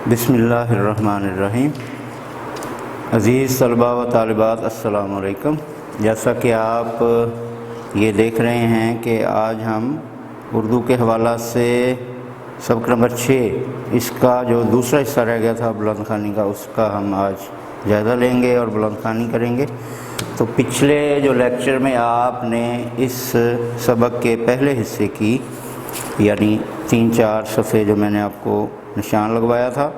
بسم اللہ الرحمن الرحیم۔ عزیز طلباء و طالبات السلام علیکم۔ جیسا کہ آپ یہ دیکھ رہے ہیں کہ آج ہم اردو کے حوالہ سے سبق نمبر 6 اس کا جو دوسرا حصہ رہ گیا تھا بلند خوانی کا، اس کا ہم آج جائزہ لیں گے اور بلند خوانی کریں گے۔ تو پچھلے جو لیکچر میں آپ نے اس سبق کے پہلے حصے کی یعنی 3-4 صفحے جو میں نے آپ کو نشان لگوایا تھا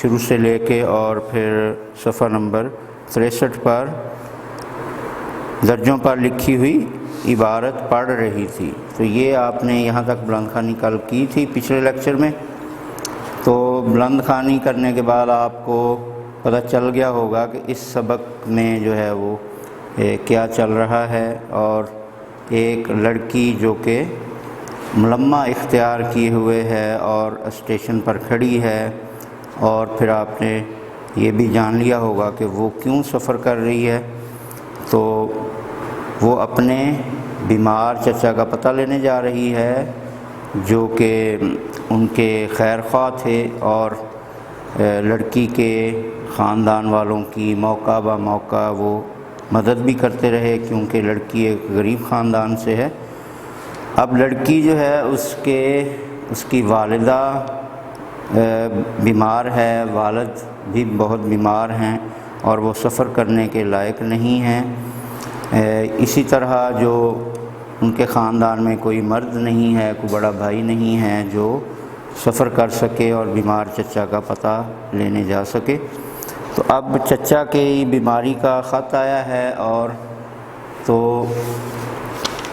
شروع سے لے کے، اور پھر صفحہ نمبر 63 پر درجوں پر لکھی ہوئی عبارت پڑھ رہی تھی، تو یہ آپ نے یہاں تک بلند خوانی کل کی تھی پچھلے لیکچر میں۔ تو بلند خوانی کرنے کے بعد آپ کو پتہ چل گیا ہوگا کہ اس سبق میں جو ہے وہ کیا چل رہا ہے، اور ایک لڑکی جو کہ ملمہ اختیار کیے ہوئے ہے اور اسٹیشن پر کھڑی ہے، اور پھر آپ نے یہ بھی جان لیا ہوگا کہ وہ کیوں سفر کر رہی ہے۔ تو وہ اپنے بیمار چچا کا پتہ لینے جا رہی ہے جو کہ ان کے خیر خواہ تھے، اور لڑکی کے خاندان والوں کی موقع بہ موقع وہ مدد بھی کرتے رہے، کیونکہ لڑکی ایک غریب خاندان سے ہے۔ اب لڑکی جو ہے اس کی والدہ بیمار ہے، والد بھی بہت بیمار ہیں اور وہ سفر کرنے کے لائق نہیں ہیں۔ اسی طرح جو ان کے خاندان میں کوئی مرد نہیں ہے، کوئی بڑا بھائی نہیں ہے جو سفر کر سکے اور بیمار چچا کا پتہ لینے جا سکے۔ تو اب چچا کی بیماری کا خط آیا ہے، اور تو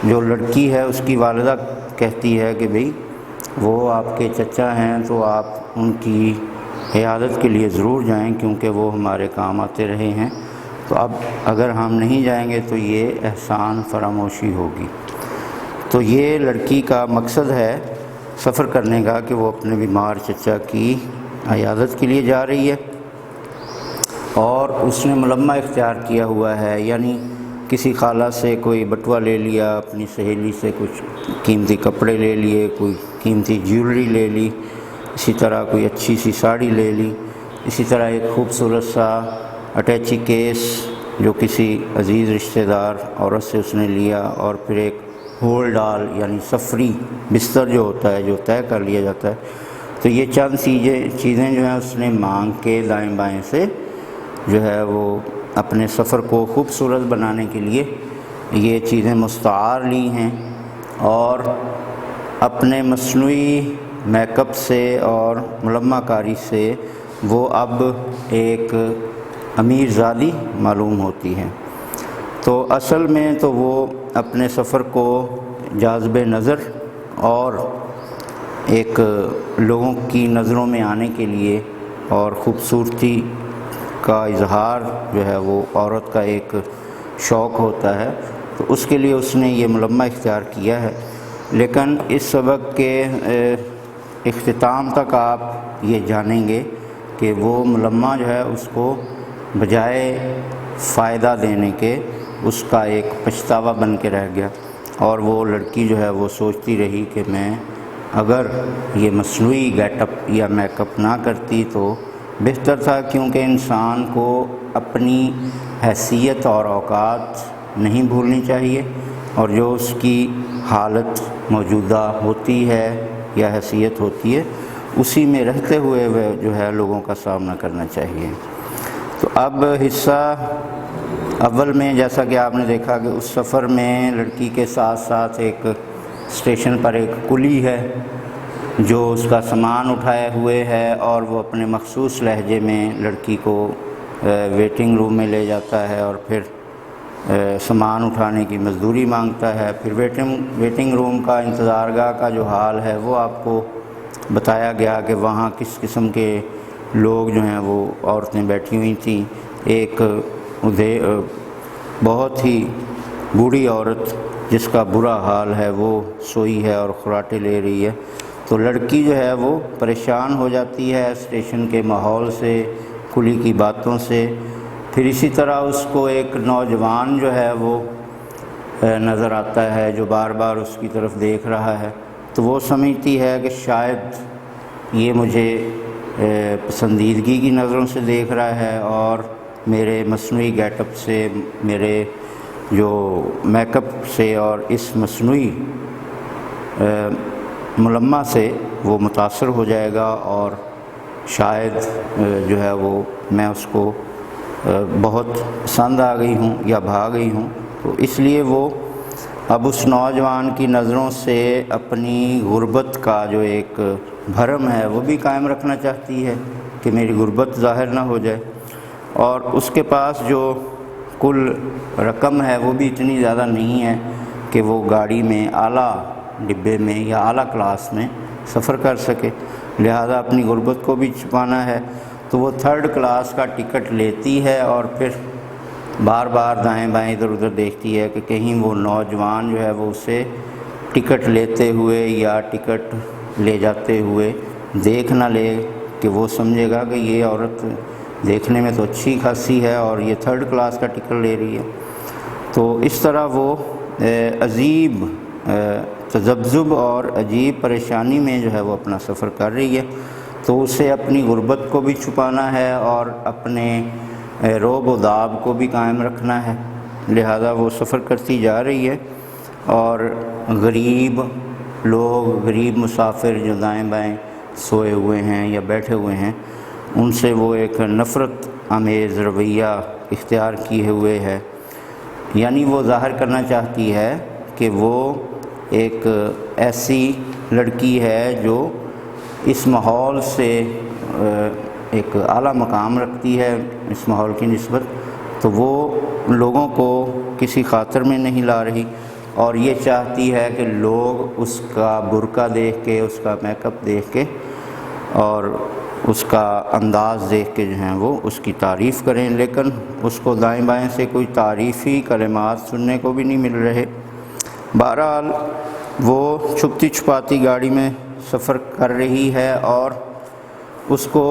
جو لڑکی ہے اس کی والدہ کہتی ہے کہ بھئی وہ آپ کے چچا ہیں تو آپ ان کی عیادت کے لیے ضرور جائیں، کیونکہ وہ ہمارے کام آتے رہے ہیں۔ تو اب اگر ہم نہیں جائیں گے تو یہ احسان فراموشی ہوگی۔ تو یہ لڑکی کا مقصد ہے سفر کرنے کا کہ وہ اپنے بیمار چچا کی عیادت کے لیے جا رہی ہے، اور اس نے ملمہ اختیار کیا ہوا ہے، یعنی کسی خالہ سے کوئی بٹوا لے لیا، اپنی سہیلی سے کچھ قیمتی کپڑے لے لیے، کوئی قیمتی جیولری لے لی، اسی طرح کوئی اچھی سی ساڑی لے لی، اسی طرح ایک خوبصورت سا اٹیچی کیس جو کسی عزیز رشتہ دار عورت سے اس نے لیا، اور پھر ایک ہول ڈال یعنی سفری بستر جو ہوتا ہے جو طے کر لیا جاتا ہے۔ تو یہ چند چیزیں جو ہیں اس نے مانگ کے دائیں بائیں سے جو ہے وہ اپنے سفر کو خوبصورت بنانے کے لیے یہ چیزیں مستعار لی ہیں، اور اپنے مصنوعی میک اپ سے اور ملمہ کاری سے وہ اب ایک امیر زادی معلوم ہوتی ہے۔ تو اصل میں تو وہ اپنے سفر کو جاذب نظر اور ایک لوگوں کی نظروں میں آنے کے لیے اور خوبصورتی کا اظہار جو ہے وہ عورت کا ایک شوق ہوتا ہے، تو اس کے لیے اس نے یہ ملمہ اختیار کیا ہے۔ لیکن اس سبق کے اختتام تک آپ یہ جانیں گے کہ وہ ملمہ جو ہے اس کو بجائے فائدہ دینے کے اس کا ایک پچھتاوا بن کے رہ گیا، اور وہ لڑکی جو ہے وہ سوچتی رہی کہ میں اگر یہ مصنوعی گیٹ اپ یا میک اپ نہ کرتی تو بہتر تھا، کیونکہ انسان کو اپنی حیثیت اور اوقات نہیں بھولنی چاہیے، اور جو اس کی حالت موجودہ ہوتی ہے یا حیثیت ہوتی ہے اسی میں رہتے ہوئے وہ جو ہے لوگوں کا سامنا کرنا چاہیے۔ تو اب حصہ اول میں جیسا کہ آپ نے دیکھا کہ اس سفر میں لڑکی کے ساتھ ساتھ ایک اسٹیشن پر ایک کلی ہے جو اس کا سامان اٹھائے ہوئے ہے، اور وہ اپنے مخصوص لہجے میں لڑکی کو ویٹنگ روم میں لے جاتا ہے، اور پھر سامان اٹھانے کی مزدوری مانگتا ہے۔ پھر ویٹنگ روم کا انتظار گاہ کا جو حال ہے وہ آپ کو بتایا گیا کہ وہاں کس قسم کے لوگ جو ہیں وہ عورتیں بیٹھی ہوئی تھیں۔ ایک بہت ہی بوڑھی عورت جس کا برا حال ہے وہ سوئی ہے اور خراٹے لے رہی ہے۔ تو لڑکی جو ہے وہ پریشان ہو جاتی ہے اسٹیشن کے ماحول سے، کلی کی باتوں سے۔ پھر اسی طرح اس کو ایک نوجوان جو ہے وہ نظر آتا ہے جو بار بار اس کی طرف دیکھ رہا ہے، تو وہ سمجھتی ہے کہ شاید یہ مجھے پسندیدگی کی نظروں سے دیکھ رہا ہے اور میرے مصنوعی گیٹ اپ سے، میرے جو میک اپ سے اور اس مصنوعی ملمہ سے وہ متاثر ہو جائے گا اور شاید جو ہے وہ میں اس کو بہت پسند آ گئی ہوں یا بھا گئی ہوں۔ تو اس لیے وہ اب اس نوجوان کی نظروں سے اپنی غربت کا جو ایک بھرم ہے وہ بھی قائم رکھنا چاہتی ہے کہ میری غربت ظاہر نہ ہو جائے، اور اس کے پاس جو کل رقم ہے وہ بھی اتنی زیادہ نہیں ہے کہ وہ گاڑی میں اعلیٰ ڈبے میں یا اعلیٰ کلاس میں سفر کر سکے، لہذا اپنی غربت کو بھی چھپانا ہے تو وہ 3rd کلاس کا ٹکٹ لیتی ہے اور پھر بار بار دائیں بائیں ادھر ادھر دیکھتی ہے کہ کہیں وہ نوجوان جو ہے وہ اسے ٹکٹ لیتے ہوئے یا ٹکٹ لے جاتے ہوئے دیکھ نہ لے، کہ وہ سمجھے گا کہ یہ عورت دیکھنے میں تو اچھی خاصی ہے اور یہ 3rd کلاس کا ٹکٹ لے رہی ہے۔ تو اس طرح وہ عجیب تذبذب اور عجیب پریشانی میں جو ہے وہ اپنا سفر کر رہی ہے، تو اسے اپنی غربت کو بھی چھپانا ہے اور اپنے رعب و داب کو بھی قائم رکھنا ہے، لہذا وہ سفر کرتی جا رہی ہے اور غریب لوگ، غریب مسافر جو دائیں بائیں سوئے ہوئے ہیں یا بیٹھے ہوئے ہیں، ان سے وہ ایک نفرت آمیز رویہ اختیار کیے ہوئے ہے، یعنی وہ ظاہر کرنا چاہتی ہے کہ وہ ایک ایسی لڑکی ہے جو اس ماحول سے ایک اعلیٰ مقام رکھتی ہے اس ماحول کی نسبت، تو وہ لوگوں کو کسی خاطر میں نہیں لا رہی اور یہ چاہتی ہے کہ لوگ اس کا برقع دیکھ کے، اس کا میک اپ دیکھ کے اور اس کا انداز دیکھ کے جو ہیں وہ اس کی تعریف کریں، لیکن اس کو دائیں بائیں سے کوئی تعریفی کلمات سننے کو بھی نہیں مل رہے۔ بہرحال وہ چھپتی چھپاتی گاڑی میں سفر کر رہی ہے اور اس کو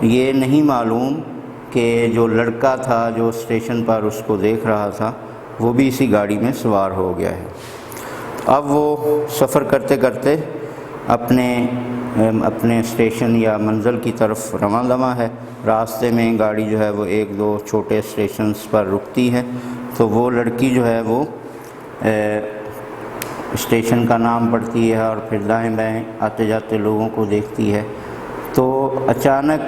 یہ نہیں معلوم کہ جو لڑکا تھا جو اسٹیشن پر اس کو دیکھ رہا تھا وہ بھی اسی گاڑی میں سوار ہو گیا ہے۔ اب وہ سفر کرتے کرتے اپنے اسٹیشن یا منزل کی طرف رواں دواں ہے، راستے میں گاڑی جو ہے وہ 1-2 چھوٹے اسٹیشنز پر رکتی ہے، تو وہ لڑکی جو ہے وہ اسٹیشن کا نام پڑھتی ہے اور پھر دائیں بائیں آتے جاتے لوگوں کو دیکھتی ہے، تو اچانک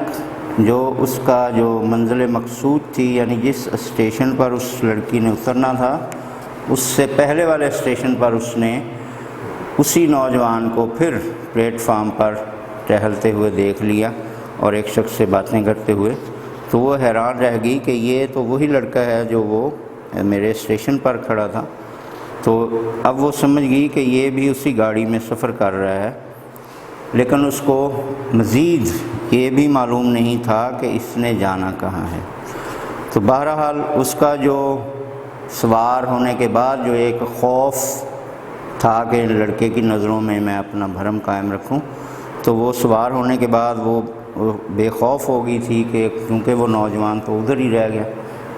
جو اس کا جو منزل مقصود تھی، یعنی جس اسٹیشن پر اس لڑکی نے اترنا تھا اس سے پہلے والے اسٹیشن پر اس نے اسی نوجوان کو پھر پلیٹ فارم پر ٹہلتے ہوئے دیکھ لیا اور ایک شخص سے باتیں کرتے ہوئے، تو وہ حیران رہ گئی کہ یہ تو وہی لڑکا ہے جو وہ میرے اسٹیشن پر کھڑا تھا۔ تو اب وہ سمجھ گئی کہ یہ بھی اسی گاڑی میں سفر کر رہا ہے، لیکن اس کو مزید یہ بھی معلوم نہیں تھا کہ اس نے جانا کہاں ہے۔ تو بہرحال اس کا جو سوار ہونے کے بعد جو ایک خوف تھا کہ لڑکے کی نظروں میں میں اپنا بھرم قائم رکھوں، تو وہ سوار ہونے کے بعد وہ بے خوف ہو گئی تھی کہ کیونکہ وہ نوجوان تو ادھر ہی رہ گیا،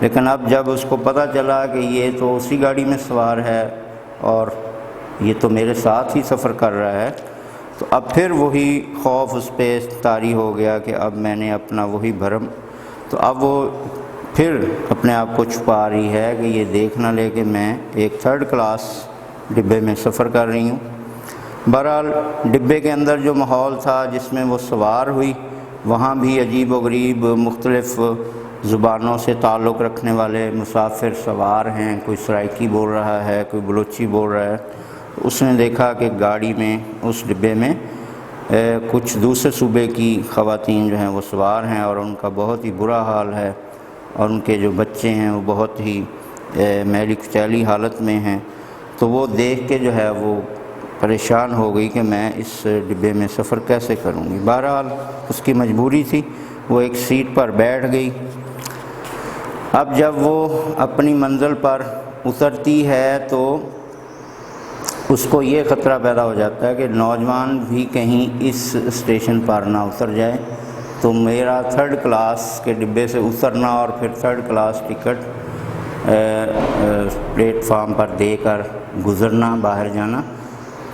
لیکن اب جب اس کو پتہ چلا کہ یہ تو اسی گاڑی میں سوار ہے اور یہ تو میرے ساتھ ہی سفر کر رہا ہے، تو اب پھر وہی خوف اس پہ طاری ہو گیا کہ اب میں نے اپنا وہی بھرم، تو اب وہ پھر اپنے آپ کو چھپا رہی ہے کہ یہ دیکھ نہ لے کہ میں ایک 3rd کلاس ڈبے میں سفر کر رہی ہوں۔ بہرحال ڈبے کے اندر جو ماحول تھا جس میں وہ سوار ہوئی، وہاں بھی عجیب و غریب مختلف زبانوں سے تعلق رکھنے والے مسافر سوار ہیں، کوئی سرائکی بول رہا ہے، کوئی بلوچی بول رہا ہے۔ اس نے دیکھا کہ گاڑی میں اس ڈبے میں کچھ دوسرے صوبے کی خواتین جو ہیں وہ سوار ہیں اور ان کا بہت ہی برا حال ہے اور ان کے جو بچے ہیں وہ بہت ہی میلی کچیلی حالت میں ہیں، تو وہ دیکھ کے جو ہے وہ پریشان ہو گئی کہ میں اس ڈبے میں سفر کیسے کروں گی۔ بہرحال اس کی مجبوری تھی، وہ ایک سیٹ پر بیٹھ گئی۔ اب جب وہ اپنی منزل پر اترتی ہے تو اس کو یہ خطرہ پیدا ہو جاتا ہے کہ نوجوان بھی کہیں اس اسٹیشن پر نہ اتر جائے، تو میرا 3rd کلاس کے ڈبے سے اترنا اور پھر 3rd class ticket platform پر دے کر گزرنا، باہر جانا،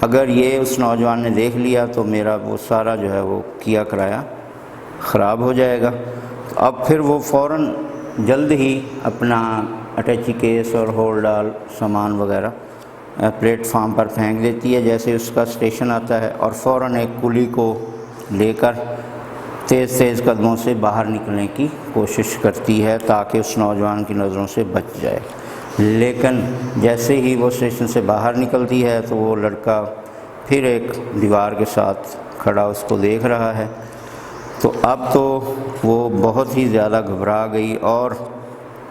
اگر یہ اس نوجوان نے دیکھ لیا تو میرا وہ سارا جو ہے وہ کیا کرایا خراب ہو جائے گا۔ تو اب پھر وہ فوراً جلد ہی اپنا اٹیچی کیس اور ہول ڈال سامان وغیرہ پلیٹ فارم پر پھینک دیتی ہے جیسے اس کا اسٹیشن آتا ہے، اور فوراً ایک کلی کو لے کر تیز تیز قدموں سے باہر نکلنے کی کوشش کرتی ہے تاکہ اس نوجوان کی نظروں سے بچ جائے۔ لیکن جیسے ہی وہ اسٹیشن سے باہر نکلتی ہے تو وہ لڑکا پھر ایک دیوار کے ساتھ کھڑا اس کو دیکھ رہا ہے۔ تو اب تو وہ بہت ہی زیادہ گھبرا گئی، اور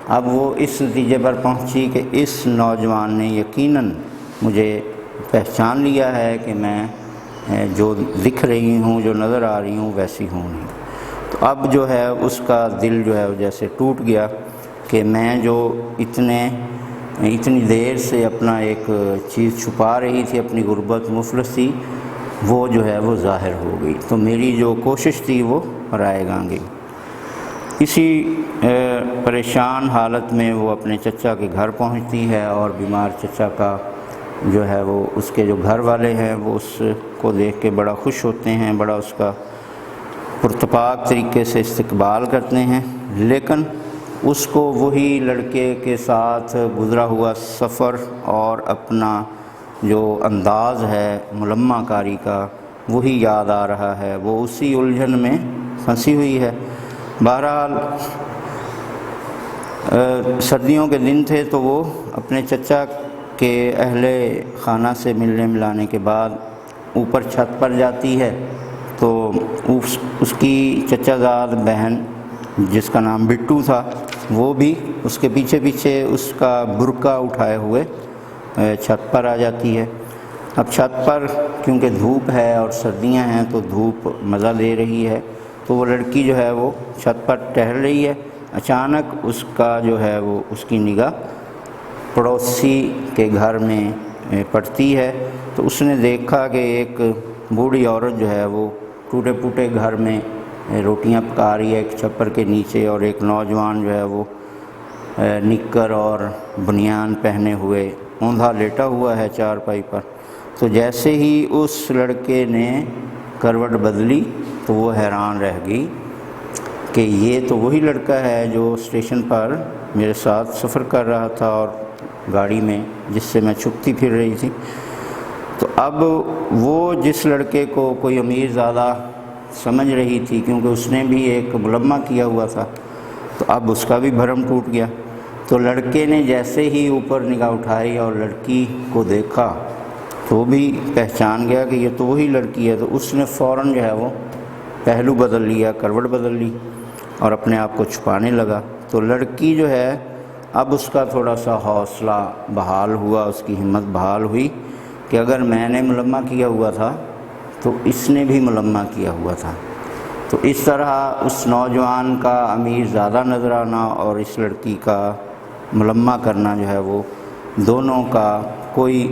اب وہ اس نتیجے پر پہنچی کہ اس نوجوان نے یقیناً مجھے پہچان لیا ہے کہ میں جو دکھ رہی ہوں، جو نظر آ رہی ہوں، ویسی ہوں نہیں۔ تو اب جو ہے اس کا دل جو ہے وہ جیسے ٹوٹ گیا کہ میں جو اتنی دیر سے اپنا ایک چیز چھپا رہی تھی، اپنی غربت مفلسی، وہ جو ہے وہ ظاہر ہو گئی، تو میری جو کوشش تھی وہ رائے گاں گئی۔ اسی پریشان حالت میں وہ اپنے چچا کے گھر پہنچتی ہے، اور بیمار چچا کا جو ہے وہ اس کے جو گھر والے ہیں وہ اس کو دیکھ کے بڑا خوش ہوتے ہیں، بڑا اس کا پرتپاک طریقے سے استقبال کرتے ہیں، لیکن اس کو وہی لڑکے کے ساتھ گزرا ہوا سفر اور اپنا جو انداز ہے ملمہ کاری کا وہی یاد آ رہا ہے، وہ اسی الجھن میں پھنسی ہوئی ہے۔ بہرحال سردیوں کے دن تھے تو وہ اپنے چچا کے اہل خانہ سے ملنے ملانے کے بعد اوپر چھت پر جاتی ہے، تو اس کی چچا زاد بہن جس کا نام بٹو تھا وہ بھی اس کے پیچھے پیچھے اس کا برقع اٹھائے ہوئے چھت پر آ جاتی ہے۔ اب چھت پر کیونکہ دھوپ ہے اور سردیاں ہیں تو دھوپ مزہ دے رہی ہے، تو وہ لڑکی جو ہے وہ چھت پر ٹہل رہی ہے۔ اچانک اس کا جو ہے وہ اس کی نگاہ پڑوسی کے گھر میں پڑتی ہے، تو اس نے دیکھا کہ ایک بوڑھی عورت جو ہے وہ ٹوٹے پھوٹے گھر میں روٹیاں پکا رہی ہے ایک چھپر کے نیچے، اور ایک نوجوان جو ہے وہ نکر اور بنیان پہنے ہوئے اوندھا لیٹا ہوا ہے چارپائی پر۔ تو جیسے ہی اس لڑکے نے کروٹ بدلی تو وہ حیران رہ گئی کہ یہ تو وہی لڑکا ہے جو اسٹیشن پر میرے ساتھ سفر کر رہا تھا اور گاڑی میں جس سے میں چھپتی پھر رہی تھی۔ تو اب وہ جس لڑکے کو کوئی امیر زادہ سمجھ رہی تھی کیونکہ اس نے بھی ایک ملمہ کیا ہوا تھا، تو اب اس کا بھی بھرم ٹوٹ گیا۔ تو لڑکے نے جیسے ہی اوپر نگاہ اٹھائی اور لڑکی کو دیکھا تو وہ بھی پہچان گیا کہ یہ تو وہی لڑکی ہے، تو اس نے فوراً جو ہے وہ پہلو بدل لیا، کروٹ بدل لی اور اپنے آپ کو چھپانے لگا۔ تو لڑکی جو ہے اب اس کا تھوڑا سا حوصلہ بحال ہوا، اس کی ہمت بحال ہوئی کہ اگر میں نے ملمہ کیا ہوا تھا تو اس نے بھی ملمہ کیا ہوا تھا۔ تو اس طرح اس نوجوان کا امیر زادہ نظر آنا اور اس لڑکی کا ملمہ کرنا جو ہے وہ دونوں کا کوئی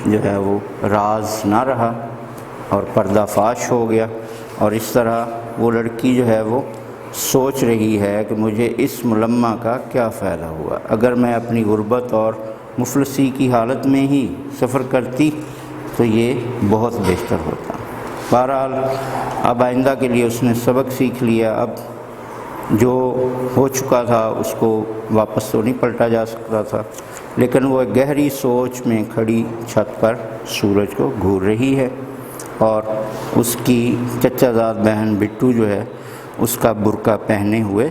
جو ہے وہ راز نہ رہا اور پردہ فاش ہو گیا، اور اس طرح وہ لڑکی جو ہے وہ سوچ رہی ہے کہ مجھے اس ملمہ کا کیا فائدہ ہوا، اگر میں اپنی غربت اور مفلسی کی حالت میں ہی سفر کرتی تو یہ بہت بہتر ہوتا۔ بہرحال اب آئندہ کے لیے اس نے سبق سیکھ لیا، اب جو ہو چکا تھا اس کو واپس تو نہیں پلٹا جا سکتا تھا، لیکن وہ ایک گہری سوچ میں کھڑی چھت پر سورج کو گھور رہی ہے، اور اس کی چچا زاد بہن بٹو جو ہے اس کا برقع پہنے ہوئے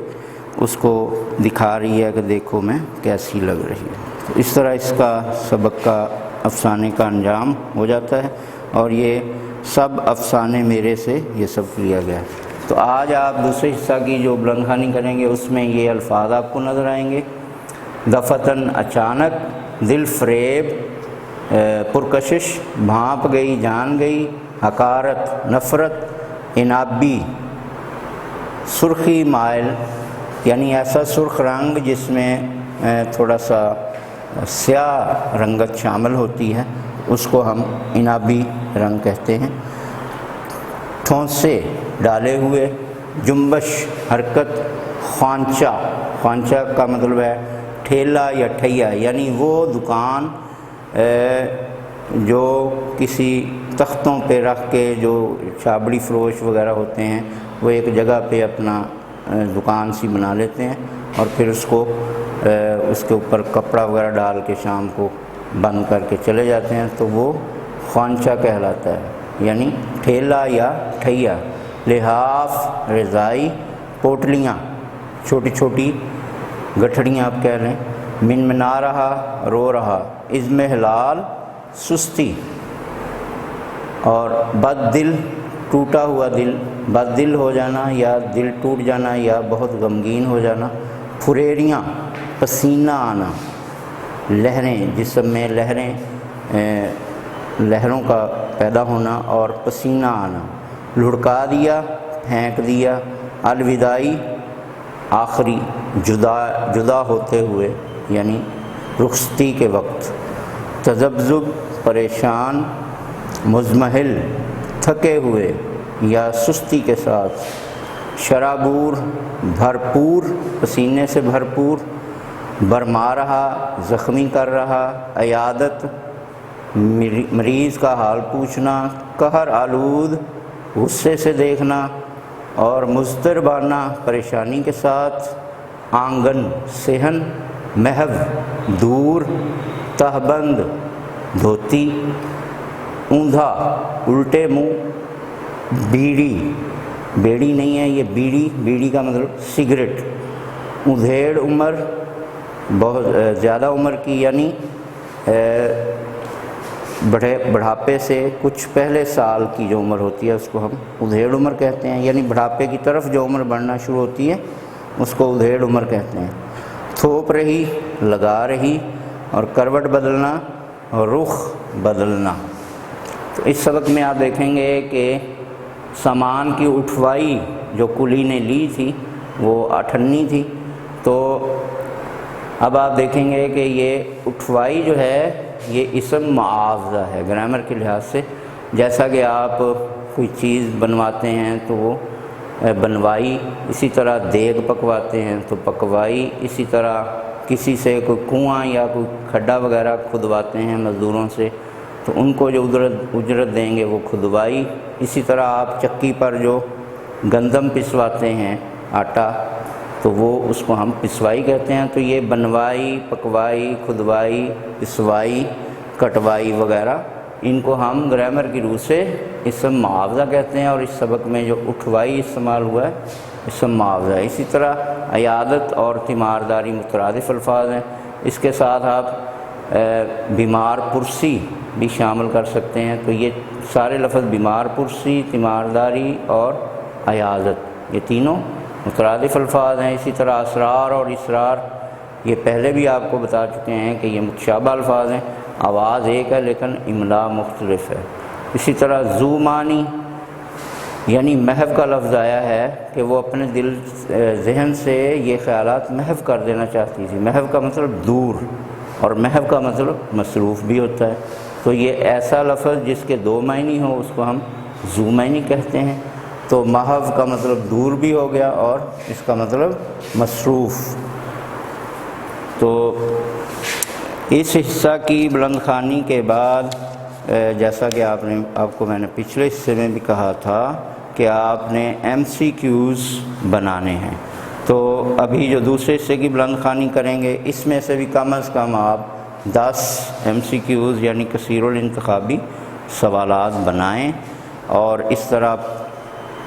اس کو دکھا رہی ہے کہ دیکھو میں کیسی لگ رہی ہوں۔ تو اس طرح اس کا سبق کا افسانے کا انجام ہو جاتا ہے، اور یہ سب افسانے میرے سے یہ سب لیا گیا ہے۔ تو آج آپ دوسرے حصہ کی جو بلند خوانی کریں گے اس میں یہ الفاظ آپ کو نظر آئیں گے: دفتن اچانک، دل فریب، پرکشش، بھانپ گئی جان گئی، حقارت، نفرت، انابی، سرخی مائل یعنی ایسا سرخ رنگ جس میں تھوڑا سا سیاہ رنگت شامل ہوتی ہے، اس کو ہم انابی رنگ کہتے ہیں۔ ٹھونسے، ڈالے ہوئے، جنبش، حرکت، خوانچہ، خوانچہ کا مطلب ہے ٹھیلا یا ٹھیا، یعنی وہ دکان جو کسی تختوں پہ رکھ کے جو چھابڑی فروش وغیرہ ہوتے ہیں وہ ایک جگہ پہ اپنا دکان سی بنا لیتے ہیں اور پھر اس کے اوپر کپڑا وغیرہ ڈال کے شام کو بند کر کے چلے جاتے ہیں، تو وہ خوانچہ کہلاتا ہے، یعنی ٹھیلا یا ٹھیا۔ لحاف رضائی، پوٹلیاں، چھوٹی چھوٹی گٹھڑیاں آپ کہہ لیں۔ منمنا رہا، رو رہا۔ اضمحلال، سستی، اور بد دل، ٹوٹا ہوا دل، بد دل ہو جانا یا دل ٹوٹ جانا یا بہت غمگین ہو جانا۔ پھریریاں، پسینہ آنا۔ لہریں، جسم میں لہروں کا پیدا ہونا اور پسینہ آنا۔ لڑکا دیا، پھینک دیا۔ الوداعی، آخری، جدا ہوتے ہوئے یعنی رخصتی کے وقت۔ تذبذب، پریشان۔ مزمحل، تھکے ہوئے یا سستی کے ساتھ۔ شرابور، بھرپور، پسینے سے بھرپور۔ برما رہا، زخمی کر رہا۔ عیادت، مریض کا حال پوچھنا۔ قہر آلود، غصے سے دیکھنا اور مضطربانہ، پریشانی کے ساتھ۔ آنگن، صحن۔ محو، دور۔ تہبند، دھوتی۔ اوندھا، الٹے منہ۔ بیڑی، بیڑی نہیں ہے یہ بیڑی کا مطلب سگریٹ۔ ادھیڑ عمر، بہت زیادہ عمر کی، یعنی بڑھاپے سے کچھ پہلے سال کی جو عمر ہوتی ہے اس کو ہم ادھیڑ عمر کہتے ہیں، یعنی بڑھاپے کی طرف جو عمر بڑھنا شروع ہوتی ہے اس کو ادھیڑ عمر کہتے ہیں۔ تھوپ رہی، لگا رہی، اور کروٹ بدلنا اور رخ بدلنا۔ تو اس سبق میں آپ دیکھیں گے کہ سامان کی اٹھوائی جو کلی نے لی تھی وہ 58 تھی، تو اب آپ دیکھیں گے کہ یہ اٹھوائی جو ہے یہ اسم معاوضہ ہے گرامر کے لحاظ سے۔ جیسا کہ آپ کوئی چیز بنواتے ہیں تو وہ بنوائی، اسی طرح دیگ پکواتے ہیں تو پکوائی، اسی طرح کسی سے کوئی کنواں یا کوئی کھڈا وغیرہ کھدواتے ہیں مزدوروں سے تو ان کو جو اجرت دیں گے وہ کھدوائی۔ اسی طرح آپ چکی پر جو گندم پسواتے ہیں آٹا تو وہ اس کو ہم پسوائی کہتے ہیں۔ تو یہ بنوائی، پکوائی، کھدوائی، پسوائی، کٹوائی وغیرہ ان کو ہم گرامر کی روح سے اسم معاوضہ کہتے ہیں، اور اس سبق میں جو اٹھوائی استعمال ہوا ہے اسم معاوضہ ہے۔ اسی طرح عیادت اور تیمارداری مترادف الفاظ ہیں، اس کے ساتھ آپ بیمار پرسی بھی شامل کر سکتے ہیں۔ تو یہ سارے لفظ بیمار پرسی، تیمارداری اور عیادت یہ تینوں مترادف الفاظ ہیں۔ اسی طرح اسرار اور اسرار یہ پہلے بھی آپ کو بتا چکے ہیں کہ یہ متشابہ الفاظ ہیں، آواز ایک ہے لیکن املا مختلف ہے۔ اسی طرح ذو معنی، یعنی محو کا لفظ آیا ہے کہ وہ اپنے ذہن سے یہ خیالات محو کر دینا چاہتی تھی۔ محو کا مطلب دور اور محو کا مطلب مصروف بھی ہوتا ہے، تو یہ ایسا لفظ جس کے دو معنی ہوں اس کو ہم ذو معنی کہتے ہیں۔ تو محو کا مطلب دور بھی ہو گیا اور اس کا مطلب مصروف۔ تو اس حصہ کی بلند خوانی کے بعد جیسا کہ آپ کو میں نے پچھلے حصے میں بھی کہا تھا کہ آپ نے MCQs بنانے ہیں، تو ابھی جو دوسرے حصے کی بلند خوانی کریں گے اس میں سے بھی کم از کم آپ 10 MCQs یعنی کثیر الانتخابی سوالات بنائیں، اور اس طرح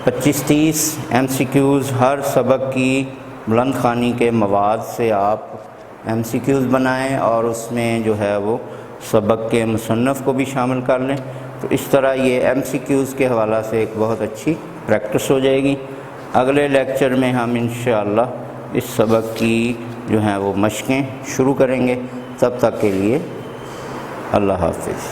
25-30 MCQs ہر سبق کی بلند خوانی کے مواد سے آپ MCQs بنائیں، اور اس میں جو ہے وہ سبق کے مصنف کو بھی شامل کر لیں۔ تو اس طرح یہ MCQs کے حوالہ سے ایک بہت اچھی پریکٹس ہو جائے گی۔ اگلے لیکچر میں ہم انشاءاللہ اس سبق کی جو ہیں وہ مشقیں شروع کریں گے۔ تب تک کے لیے اللہ حافظ۔